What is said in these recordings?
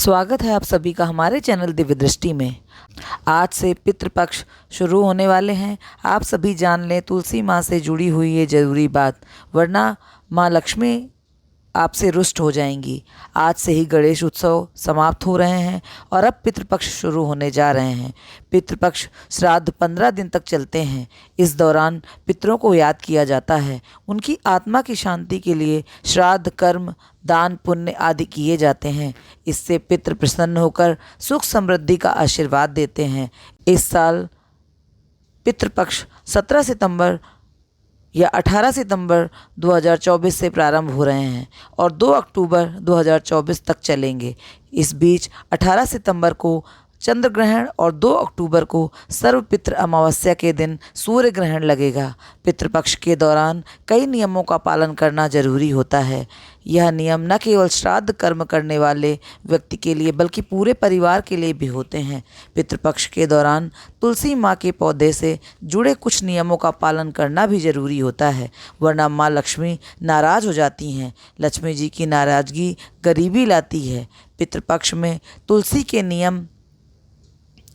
स्वागत है आप सभी का हमारे चैनल दिव्य दृष्टि में। आज से पितृपक्ष शुरू होने वाले हैं। आप सभी जान लें तुलसी माँ से जुड़ी हुई ये ज़रूरी बात, वरना माँ लक्ष्मी आपसे रुष्ट हो जाएंगी। आज से ही गणेश उत्सव समाप्त हो रहे हैं और अब पितृपक्ष शुरू होने जा रहे हैं। पितृपक्ष श्राद्ध 15 दिन तक चलते हैं। इस दौरान पितरों को याद किया जाता है। उनकी आत्मा की शांति के लिए श्राद्ध, कर्म, दान, पुण्य आदि किए जाते हैं। इससे पितृ प्रसन्न होकर सुख समृद्धि का आशीर्वाद देते हैं। इस साल पितृपक्ष 17 सितंबर या 18 सितंबर 2024 से प्रारंभ हो रहे हैं और 2 अक्टूबर 2024 तक चलेंगे। इस बीच 18 सितंबर को चंद्र ग्रहण और 2 अक्टूबर को सर्वपितृ अमावस्या के दिन सूर्य ग्रहण लगेगा। पितृपक्ष के दौरान कई नियमों का पालन करना जरूरी होता है। यह नियम न केवल श्राद्ध कर्म करने वाले व्यक्ति के लिए बल्कि पूरे परिवार के लिए भी होते हैं। पितृपक्ष के दौरान तुलसी माँ के पौधे से जुड़े कुछ नियमों का पालन करना भी जरूरी होता है, वरना माँ लक्ष्मी नाराज हो जाती हैं। लक्ष्मी जी की नाराजगी गरीबी लाती है। पितृपक्ष में तुलसी के नियम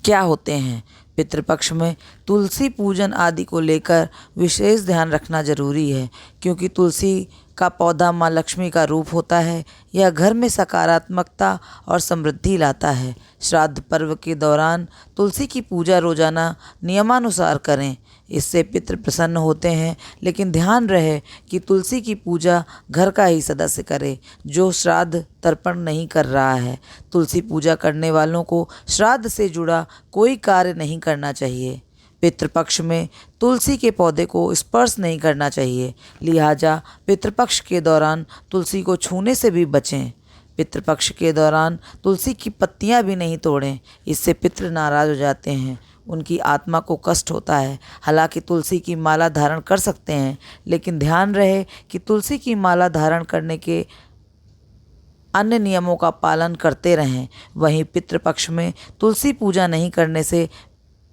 क्या होते हैं? पितृपक्ष में तुलसी पूजन आदि को लेकर विशेष ध्यान रखना जरूरी है, क्योंकि तुलसी का पौधा माँ लक्ष्मी का रूप होता है। यह घर में सकारात्मकता और समृद्धि लाता है। श्राद्ध पर्व के दौरान तुलसी की पूजा रोजाना नियमानुसार करें, इससे पितृ प्रसन्न होते हैं। लेकिन ध्यान रहे कि तुलसी की पूजा घर का ही सदस्य करे, जो श्राद्ध तर्पण नहीं कर रहा है। तुलसी पूजा करने वालों को श्राद्ध से जुड़ा कोई कार्य नहीं करना चाहिए। पितृपक्ष में तुलसी के पौधे को स्पर्श नहीं करना चाहिए, लिहाजा पितृपक्ष के दौरान तुलसी को छूने से भी बचें। पितृपक्ष के दौरान तुलसी की पत्तियां भी नहीं तोड़ें, इससे पितृ नाराज हो जाते हैं, उनकी आत्मा को कष्ट होता है। हालांकि तुलसी की माला धारण कर सकते हैं, लेकिन ध्यान रहे कि तुलसी की माला धारण करने के अन्य नियमों का पालन करते रहें। वहीं पितृपक्ष में तुलसी पूजा नहीं करने से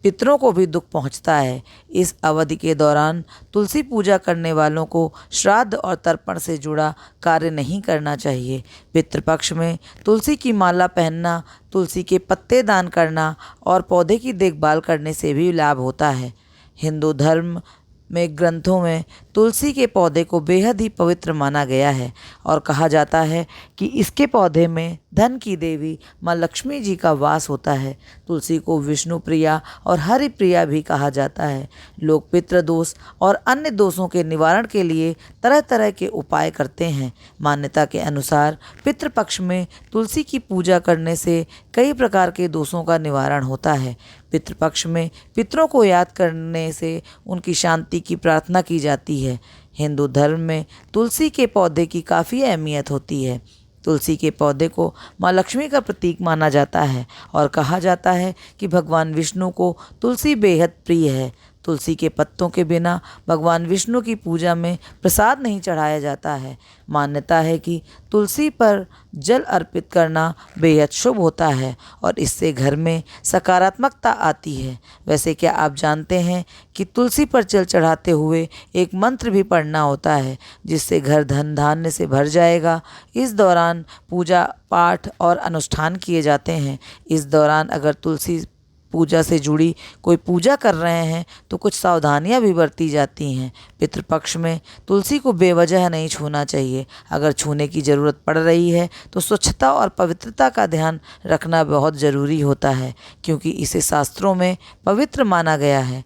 पितरों को भी दुख पहुंचता है। इस अवधि के दौरान तुलसी पूजा करने वालों को श्राद्ध और तर्पण से जुड़ा कार्य नहीं करना चाहिए। पितृपक्ष में तुलसी की माला पहनना, तुलसी के पत्ते दान करना और पौधे की देखभाल करने से भी लाभ होता है। हिंदू धर्म में ग्रंथों में तुलसी के पौधे को बेहद ही पवित्र माना गया है और कहा जाता है कि इसके पौधे में धन की देवी माँ लक्ष्मी जी का वास होता है। तुलसी को विष्णु प्रिया और हरि प्रिया भी कहा जाता है। लोग पितृ दोष और अन्य दोषों के निवारण के लिए तरह तरह के उपाय करते हैं। मान्यता के अनुसार पितृपक्ष में तुलसी की पूजा करने से कई प्रकार के दोषों का निवारण होता है। पितृपक्ष में पितरों को याद करने से उनकी शांति की प्रार्थना की जाती है। हिंदू धर्म में तुलसी के पौधे की काफ़ी अहमियत होती है। तुलसी के पौधे को माँ लक्ष्मी का प्रतीक माना जाता है और कहा जाता है कि भगवान विष्णु को तुलसी बेहद प्रिय है। तुलसी के पत्तों के बिना भगवान विष्णु की पूजा में प्रसाद नहीं चढ़ाया जाता है। मान्यता है कि तुलसी पर जल अर्पित करना बेहद शुभ होता है और इससे घर में सकारात्मकता आती है। वैसे क्या आप जानते हैं कि तुलसी पर जल चढ़ाते हुए एक मंत्र भी पढ़ना होता है, जिससे घर धन धान्य से भर जाएगा। इस दौरान पूजा पाठ और अनुष्ठान किए जाते हैं। इस दौरान अगर तुलसी पूजा से जुड़ी कोई पूजा कर रहे हैं तो कुछ सावधानियां भी बरती जाती हैं। पितृपक्ष में तुलसी को बेवजह नहीं छूना चाहिए। अगर छूने की ज़रूरत पड़ रही है तो स्वच्छता और पवित्रता का ध्यान रखना बहुत ज़रूरी होता है, क्योंकि इसे शास्त्रों में पवित्र माना गया है।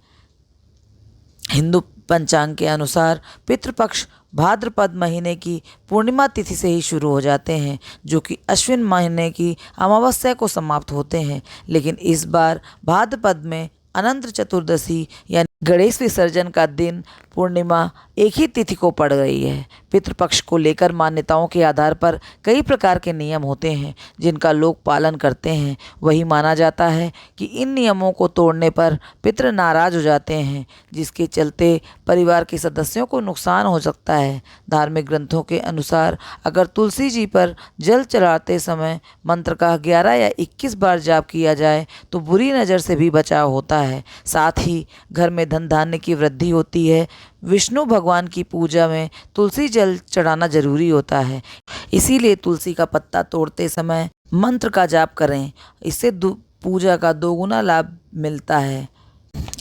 हिंदू पंचांग के अनुसार पितृपक्ष भाद्रपद महीने की पूर्णिमा तिथि से ही शुरू हो जाते हैं, जो कि अश्विन महीने की अमावस्या को समाप्त होते हैं। लेकिन इस बार भाद्रपद में अनंत चतुर्दशी यानी गणेश विसर्जन का दिन पूर्णिमा एक ही तिथि को पड़ रही है। पितृपक्ष को लेकर मान्यताओं के आधार पर कई प्रकार के नियम होते हैं, जिनका लोग पालन करते हैं। वही माना जाता है कि इन नियमों को तोड़ने पर पितृ नाराज हो जाते हैं, जिसके चलते परिवार के सदस्यों को नुकसान हो सकता है। धार्मिक ग्रंथों के अनुसार अगर तुलसी जी पर जल चढ़ाते समय मंत्र का 11 या 21 बार जाप किया जाए तो बुरी नज़र से भी बचाव होता है। साथ ही घर में धन धान्य की वृद्धि होती है। विष्णु भगवान की पूजा में तुलसी जल चढ़ाना जरूरी होता है। इसीलिए तुलसी का पत्ता तोड़ते समय मंत्र का जाप करें। इससे पूजा का दोगुना लाभ मिलता है।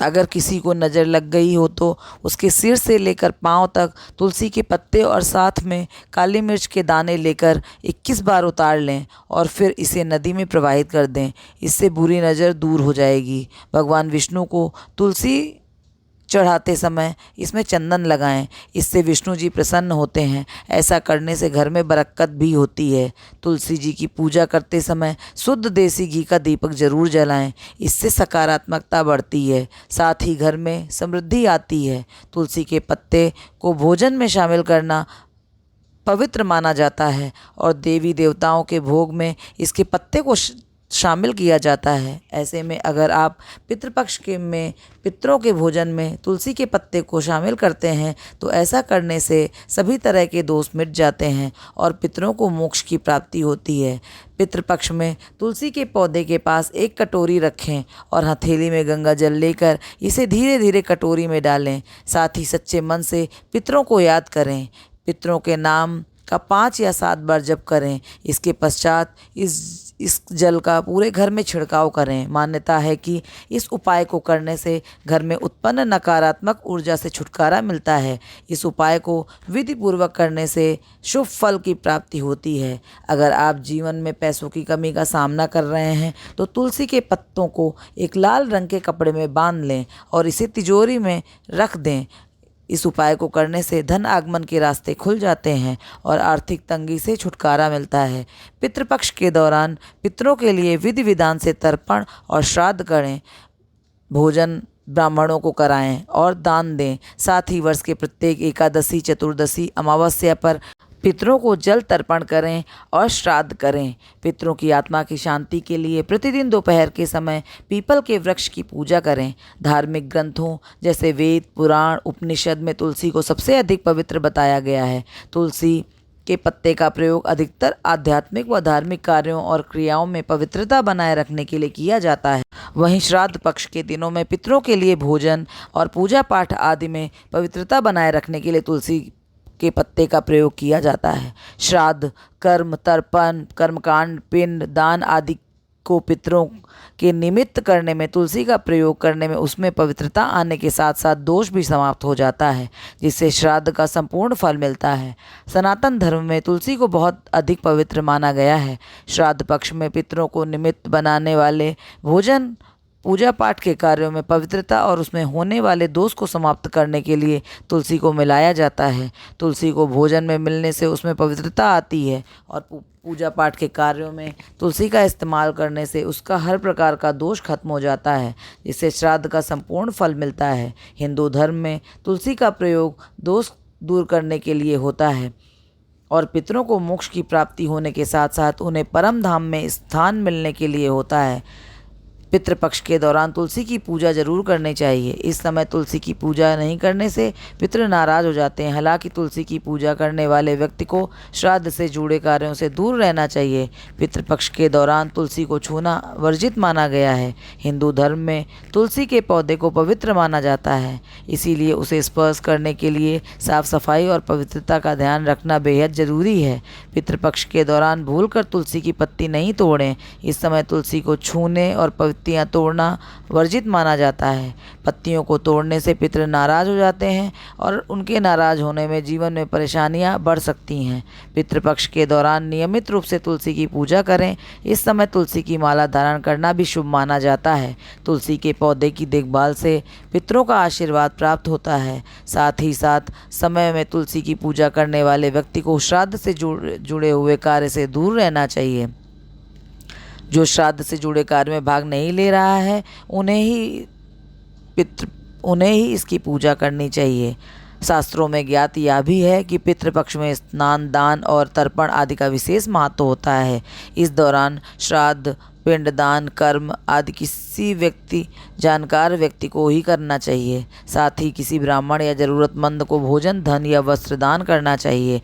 अगर किसी को नज़र लग गई हो तो उसके सिर से लेकर पाँव तक तुलसी के पत्ते और साथ में काली मिर्च के दाने लेकर 21 बार उतार लें और फिर इसे नदी में प्रवाहित कर दें। इससे बुरी नज़र दूर हो जाएगी। भगवान विष्णु को तुलसी चढ़ाते समय इसमें चंदन लगाएं। इससे विष्णु जी प्रसन्न होते हैं। ऐसा करने से घर में बरकत भी होती है। तुलसी जी की पूजा करते समय शुद्ध देसी घी का दीपक जरूर जलाएं। इससे सकारात्मकता बढ़ती है, साथ ही घर में समृद्धि आती है। तुलसी के पत्ते को भोजन में शामिल करना पवित्र माना जाता है और देवी देवताओं के भोग में इसके पत्ते को शामिल किया जाता है। ऐसे में अगर आप पितृपक्ष के में पितरों के भोजन में तुलसी के पत्ते को शामिल करते हैं तो ऐसा करने से सभी तरह के दोष मिट जाते हैं और पितरों को मोक्ष की प्राप्ति होती है। पितृपक्ष में तुलसी के पौधे के पास एक कटोरी रखें और हथेली में गंगा जल लेकर इसे धीरे धीरे कटोरी में डालें। साथ ही सच्चे मन से पितरों को याद करें। पितरों के नाम का 5 या 7 बार जप करें। इसके पश्चात इस जल का पूरे घर में छिड़काव करें। मान्यता है कि इस उपाय को करने से घर में उत्पन्न नकारात्मक ऊर्जा से छुटकारा मिलता है। इस उपाय को विधि पूर्वक करने से शुभ फल की प्राप्ति होती है। अगर आप जीवन में पैसों की कमी का सामना कर रहे हैं तो तुलसी के पत्तों को एक लाल रंग के कपड़े में बांध लें और इसे तिजोरी में रख दें। इस उपाय को करने से धन आगमन के रास्ते खुल जाते हैं और आर्थिक तंगी से छुटकारा मिलता है। पितृपक्ष के दौरान पितरों के लिए विधि विधान से तर्पण और श्राद्ध करें, भोजन ब्राह्मणों को कराएं और दान दें। साथ ही वर्ष के प्रत्येक एकादशी, चतुर्दशी, अमावस्या पर पितरों को जल तर्पण करें और श्राद्ध करें। पितरों की आत्मा की शांति के लिए प्रतिदिन दोपहर के समय पीपल के वृक्ष की पूजा करें। धार्मिक ग्रंथों जैसे वेद, पुराण, उपनिषद में तुलसी को सबसे अधिक पवित्र बताया गया है। तुलसी के पत्ते का प्रयोग अधिकतर आध्यात्मिक व धार्मिक कार्यों और क्रियाओं में पवित्रता बनाए रखने के लिए किया जाता है। वहीं श्राद्ध पक्ष के दिनों में पितरों के लिए भोजन और पूजा पाठ आदि में पवित्रता बनाए रखने के लिए तुलसी के पत्ते का प्रयोग किया जाता है। श्राद्ध, कर्म, तर्पण, कर्मकांड, पिंड दान आदि को पितरों के निमित्त करने में तुलसी का प्रयोग करने में उसमें पवित्रता आने के साथ साथ दोष भी समाप्त हो जाता है, जिससे श्राद्ध का संपूर्ण फल मिलता है। सनातन धर्म में तुलसी को बहुत अधिक पवित्र माना गया है। श्राद्ध पक्ष में पितरों को निमित्त बनाने वाले भोजन, पूजा पाठ के कार्यों में पवित्रता और उसमें होने वाले दोष को समाप्त करने के लिए तुलसी को मिलाया जाता है। तुलसी को भोजन में मिलने से उसमें पवित्रता आती है और पूजा पाठ के कार्यों में तुलसी का इस्तेमाल करने से उसका हर प्रकार का दोष खत्म हो जाता है, जिससे श्राद्ध का संपूर्ण फल मिलता है। हिंदू धर्म में तुलसी का प्रयोग दोष दूर करने के लिए होता है और पितरों को मोक्ष की प्राप्ति होने के साथ साथ उन्हें परम धाम में स्थान मिलने के लिए होता है। पितृपक्ष के दौरान तुलसी की पूजा जरूर करनी चाहिए। इस समय तुलसी की पूजा नहीं करने से पितृ नाराज हो जाते हैं। हालांकि तुलसी की पूजा करने वाले व्यक्ति को श्राद्ध से जुड़े कार्यों से दूर रहना चाहिए। पितृपक्ष के दौरान तुलसी को छूना वर्जित माना गया है। हिंदू धर्म में तुलसी के पौधे को पवित्र माना जाता है, इसीलिए उसे स्पर्श करने के लिए साफ सफाई और पवित्रता का ध्यान रखना बेहद ज़रूरी है। पितृपक्ष के दौरान भूलकर तुलसी की पत्ती नहीं तोड़ें। इस समय तुलसी को छूने और पत्तियां तोड़ना वर्जित माना जाता है। पत्तियों को तोड़ने से पितृ नाराज हो जाते हैं और उनके नाराज होने में जीवन में परेशानियां बढ़ सकती हैं। पितृपक्ष के दौरान नियमित रूप से तुलसी की पूजा करें। इस समय तुलसी की माला धारण करना भी शुभ माना जाता है। तुलसी के पौधे की देखभाल से पितरों का आशीर्वाद प्राप्त होता है। साथ ही साथ समय में तुलसी की पूजा करने वाले व्यक्ति को श्राद्ध से जुड़े हुए कार्य से दूर रहना चाहिए। जो श्राद्ध से जुड़े कार्य में भाग नहीं ले रहा है उन्हें ही इसकी पूजा करनी चाहिए। शास्त्रों में ज्ञात यह भी है कि पितृपक्ष में स्नान, दान और तर्पण आदि का विशेष महत्व होता है। इस दौरान श्राद्ध, पिंडदान, कर्म आदि किसी जानकार व्यक्ति को ही करना चाहिए। साथ ही किसी ब्राह्मण या ज़रूरतमंद को भोजन, धन या वस्त्र दान करना चाहिए।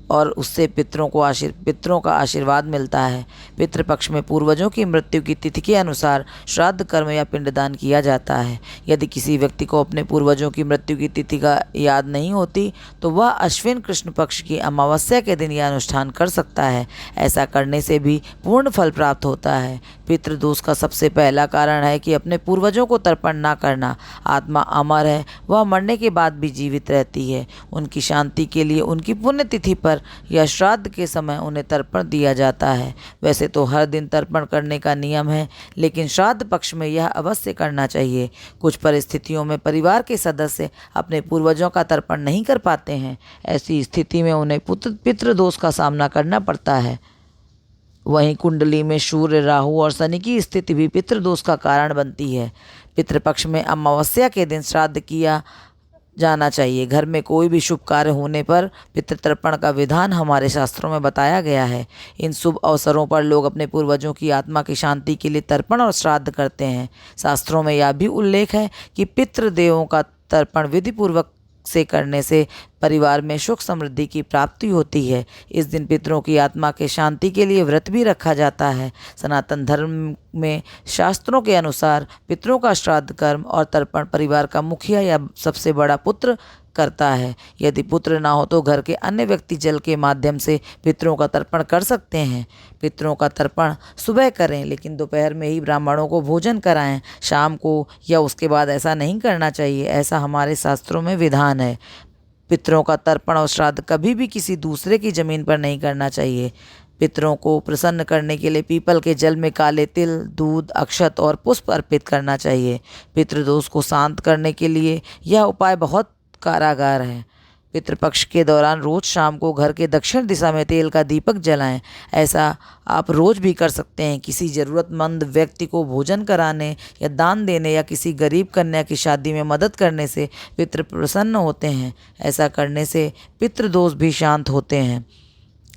और उससे पितरों का आशीर्वाद मिलता है। पितृपक्ष में पूर्वजों की मृत्यु की तिथि के अनुसार श्राद्ध कर्म या पिंडदान किया जाता है। यदि किसी व्यक्ति को अपने पूर्वजों की मृत्यु की तिथि का याद नहीं होती तो वह अश्विन कृष्ण पक्ष की अमावस्या के दिन यह अनुष्ठान कर सकता है। ऐसा करने से भी पूर्ण फल प्राप्त होता है। पितृदोष का सबसे पहला कारण है कि अपने पूर्वजों को तर्पण न करना। आत्मा अमर है, वह मरने के बाद भी जीवित रहती है। उनकी शांति के लिए उनकी पुण्यतिथि पर या श्राद्ध के समय उन्हें तर्पण दिया जाता है। वैसे तो हर दिन तर्पण करने का नियम है, लेकिन श्राद्ध पक्ष में यह अवश्य करना चाहिए। कुछ परिस्थितियों में परिवार के सदस्य अपने पूर्वजों का तर्पण नहीं कर पाते हैं। ऐसी स्थिति में उन्हें पितृदोष का सामना करना पड़ता है। वहीं कुंडली में सूर्य, राहु और शनि की स्थिति भी पितृदोष का कारण बनती है। पितृपक्ष में अमावस्या के दिन श्राद्ध किया जाना चाहिए। घर में कोई भी शुभ कार्य होने पर पितृतर्पण का विधान हमारे शास्त्रों में बताया गया है। इन शुभ अवसरों पर लोग अपने पूर्वजों की आत्मा की शांति के लिए तर्पण और श्राद्ध करते हैं। शास्त्रों में यह भी उल्लेख है कि पितृदेवों का तर्पण विधि पूर्वक से करने से परिवार में सुख समृद्धि की प्राप्ति होती है। इस दिन पितरों की आत्मा के शांति के लिए व्रत भी रखा जाता है। सनातन धर्म में शास्त्रों के अनुसार पितरों का श्राद्ध कर्म और तर्पण परिवार का मुखिया या सबसे बड़ा पुत्र करता है। यदि पुत्र ना हो तो घर के अन्य व्यक्ति जल के माध्यम से पितरों का तर्पण कर सकते हैं। पितरों का तर्पण सुबह करें, लेकिन दोपहर में ही ब्राह्मणों को भोजन कराएं। शाम को या उसके बाद ऐसा नहीं करना चाहिए। ऐसा हमारे शास्त्रों में विधान है। पितरों का तर्पण और श्राद्ध कभी भी किसी दूसरे की ज़मीन पर नहीं करना चाहिए। पितरों को प्रसन्न करने के लिए पीपल के जल में काले तिल, दूध, अक्षत और पुष्प अर्पित करना चाहिए। पितृदोष को शांत करने के लिए यह उपाय बहुत कारागार है। पितृपक्ष के दौरान रोज शाम को घर के दक्षिण दिशा में तेल का दीपक जलाएं। ऐसा आप रोज भी कर सकते हैं। किसी ज़रूरतमंद व्यक्ति को भोजन कराने या दान देने या किसी गरीब कन्या की शादी में मदद करने से पितृ प्रसन्न होते हैं। ऐसा करने से पितृदोष भी शांत होते हैं।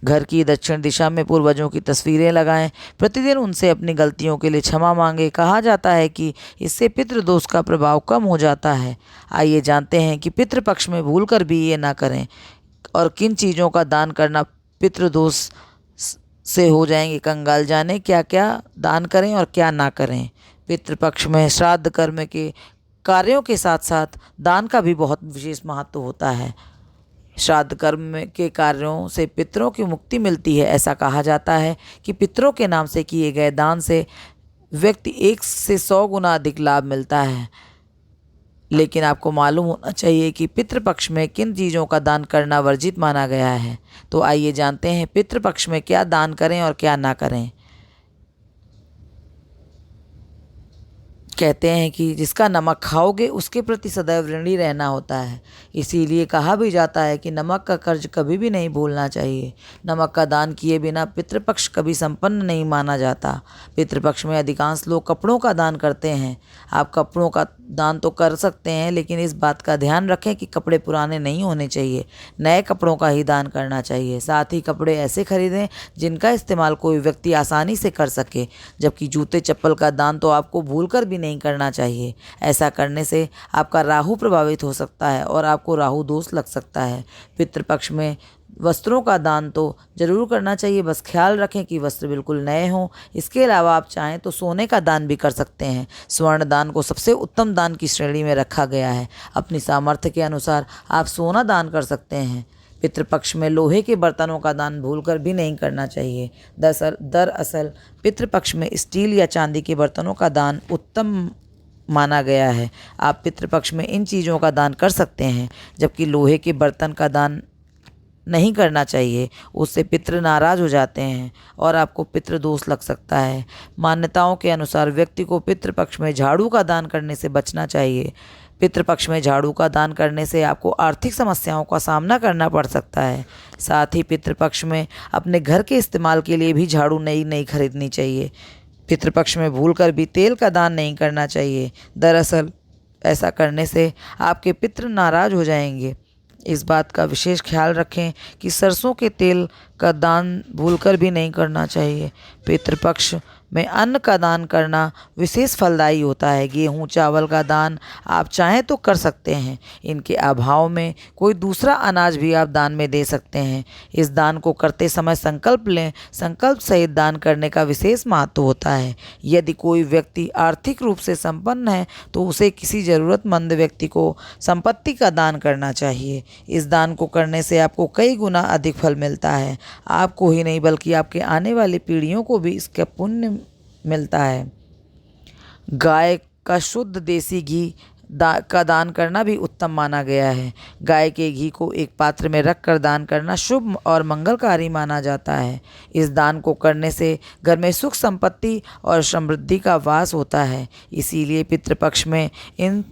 घर की दक्षिण दिशा में पूर्वजों की तस्वीरें लगाएं। प्रतिदिन उनसे अपनी गलतियों के लिए क्षमा मांगे। कहा जाता है कि इससे पितृदोष का प्रभाव कम हो जाता है। आइए जानते हैं कि पितृपक्ष में भूलकर भी ये ना करें और किन चीज़ों का दान करना पितृदोष से हो जाएंगे कंगाल। जाने क्या क्या दान करें और क्या ना करें। पितृपक्ष में श्राद्ध कर्म के कार्यों के साथ साथ दान का भी बहुत विशेष महत्व होता है। श्राद्ध कर्म के कार्यों से पितरों की मुक्ति मिलती है। ऐसा कहा जाता है कि पितरों के नाम से किए गए दान से व्यक्ति 1 से 100 गुना अधिक लाभ मिलता है। लेकिन आपको मालूम होना चाहिए कि पितृपक्ष में किन चीज़ों का दान करना वर्जित माना गया है। तो आइए जानते हैं पितृपक्ष में क्या दान करें और क्या ना करें। कहते हैं कि जिसका नमक खाओगे उसके प्रति सदैव ऋणी रहना होता है। इसीलिए कहा भी जाता है कि नमक का कर्ज कभी भी नहीं भूलना चाहिए। नमक का दान किए बिना पितृपक्ष कभी संपन्न नहीं माना जाता। पितृपक्ष में अधिकांश लोग कपड़ों का दान करते हैं। आप कपड़ों का दान तो कर सकते हैं, लेकिन इस बात का ध्यान रखें कि कपड़े पुराने नहीं होने चाहिए। नए कपड़ों का ही दान करना चाहिए। साथ ही कपड़े ऐसे खरीदें जिनका इस्तेमाल कोई व्यक्ति आसानी से कर सके। जबकि जूते चप्पल का दान तो आपको भूलकर भी नहीं करना चाहिए। ऐसा करने से आपका राहु प्रभावित हो सकता है और आपको राहु दोष लग सकता है। पितृपक्ष में वस्त्रों का दान तो जरूर करना चाहिए, बस ख्याल रखें कि वस्त्र बिल्कुल नए हों। इसके अलावा आप चाहें तो सोने का दान भी कर सकते हैं। स्वर्ण दान को सबसे उत्तम दान की श्रेणी में रखा गया है। अपनी सामर्थ्य के अनुसार आप सोना दान कर सकते हैं। पितृपक्ष में लोहे के बर्तनों का दान भूलकर भी नहीं करना चाहिए। दरअसल पितृपक्ष में स्टील या चांदी के बर्तनों का दान उत्तम माना गया है। आप पितृपक्ष में इन चीज़ों का दान कर सकते हैं, जबकि लोहे के बर्तन का दान नहीं करना चाहिए। उससे पितृ नाराज हो जाते हैं और आपको पितृदोष लग सकता है। मान्यताओं के अनुसार व्यक्ति को पितृपक्ष में झाड़ू का दान करने से बचना चाहिए। पितृपक्ष में झाड़ू का दान करने से आपको आर्थिक समस्याओं का सामना करना पड़ सकता है। साथ ही पितृपक्ष में अपने घर के इस्तेमाल के लिए भी झाड़ू नई खरीदनी चाहिए। पितृपक्ष में भूलकर भी तेल का दान नहीं करना चाहिए। दरअसल ऐसा करने से आपके पितृ नाराज हो जाएंगे। इस बात का विशेष ख्याल रखें कि सरसों के तेल का दान भूलकर भी नहीं करना चाहिए। पितृपक्ष में अन्न का दान करना विशेष फलदायी होता है। गेहूँ चावल का दान आप चाहें तो कर सकते हैं। इनके अभाव में कोई दूसरा अनाज भी आप दान में दे सकते हैं। इस दान को करते समय संकल्प लें। संकल्प सहित दान करने का विशेष महत्व होता है। यदि कोई व्यक्ति आर्थिक रूप से संपन्न है तो उसे किसी ज़रूरतमंद व्यक्ति को संपत्ति का दान करना चाहिए। इस दान को करने से आपको कई गुना अधिक फल मिलता है। आपको ही नहीं बल्कि आपके आने वाली पीढ़ियों को भी इसका पुण्य मिलता है। गाय का शुद्ध देसी घी का दान करना भी उत्तम माना गया है। गाय के घी को एक पात्र में रख कर दान करना शुभ और मंगलकारी माना जाता है। इस दान को करने से घर में सुख संपत्ति और समृद्धि का वास होता है। इसीलिए पितृपक्ष में इन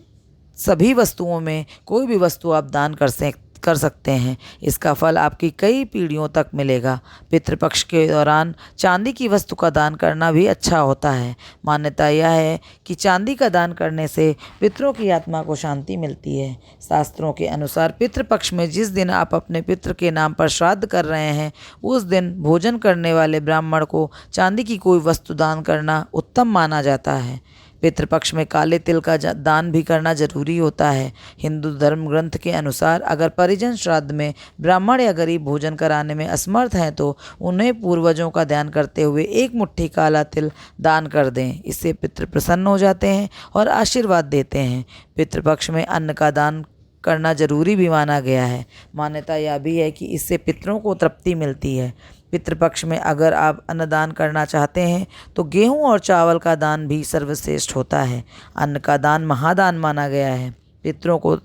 सभी वस्तुओं में कोई भी वस्तु आप दान कर सकते हैं। इसका फल आपकी कई पीढ़ियों तक मिलेगा। पितृपक्ष के दौरान चांदी की वस्तु का दान करना भी अच्छा होता है। मान्यता यह है कि चांदी का दान करने से पितरों की आत्मा को शांति मिलती है। शास्त्रों के अनुसार पितृपक्ष में जिस दिन आप अपने पितृ के नाम पर श्राद्ध कर रहे हैं उस दिन भोजन करने वाले ब्राह्मण को चांदी की कोई वस्तु दान करना उत्तम माना जाता है। पितृपक्ष में काले तिल का दान भी करना जरूरी होता है। हिंदू धर्म ग्रंथ के अनुसार अगर परिजन श्राद्ध में ब्राह्मण या गरीब भोजन कराने में असमर्थ हैं तो उन्हें पूर्वजों का ध्यान करते हुए एक मुट्ठी काला तिल दान कर दें। इससे पितृ प्रसन्न हो जाते हैं और आशीर्वाद देते हैं। पितृपक्ष में अन्न का दान करना जरूरी भी माना गया है। मान्यता यह भी है कि इससे पितरों को तृप्ति मिलती है। पितृपक्ष में अगर आप अन्नदान करना चाहते हैं तो गेहूं और चावल का दान भी सर्वश्रेष्ठ होता है। अन्न का दान महादान माना गया है। पितरों को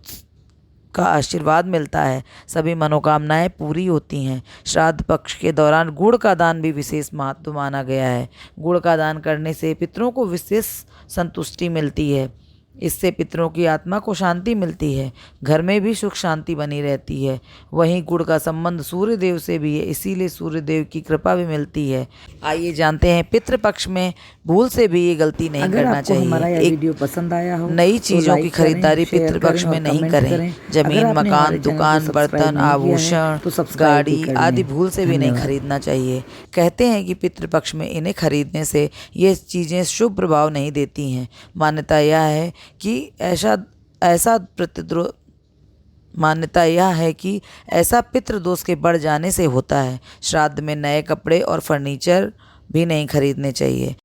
का आशीर्वाद मिलता है। सभी मनोकामनाएं पूरी होती हैं। श्राद्ध पक्ष के दौरान गुड़ का दान भी विशेष महत्व माना गया है। गुड़ का दान करने से पितरों को विशेष संतुष्टि मिलती है। इससे पितरों की आत्मा को शांति मिलती है। घर में भी सुख शांति बनी रहती है। वहीं गुड़ का संबंध सूर्य देव से भी है, इसीलिए सूर्य देव की कृपा भी मिलती है। आइए जानते हैं पितृपक्ष में भूल से भी ये गलती नहीं करना चाहिए। हमारा यह वीडियो पसंद आया हो नई तो चीज़ों की लाइक करें, खरीदारी शेयर पितृपक्ष करें में और नहीं कमेंट करें। करें। जमीन, अगर आपने मकान, हमारे चैनल को दुकान, सब्सक्राइब बर्तन, नहीं किया है, आभूषण, तो सब्सक्राइब भी गाड़ी कर आदि लें। भूल से भी नहीं धन्यवाद। खरीदना चाहिए। कहते हैं कि पितृपक्ष में इन्हें खरीदने से ये चीज़ें शुभ प्रभाव नहीं देती हैं। मान्यता यह है कि ऐसा पितृदोष के बढ़ जाने से होता है। श्राद्ध में नए कपड़े और फर्नीचर भी नहीं खरीदने चाहिए।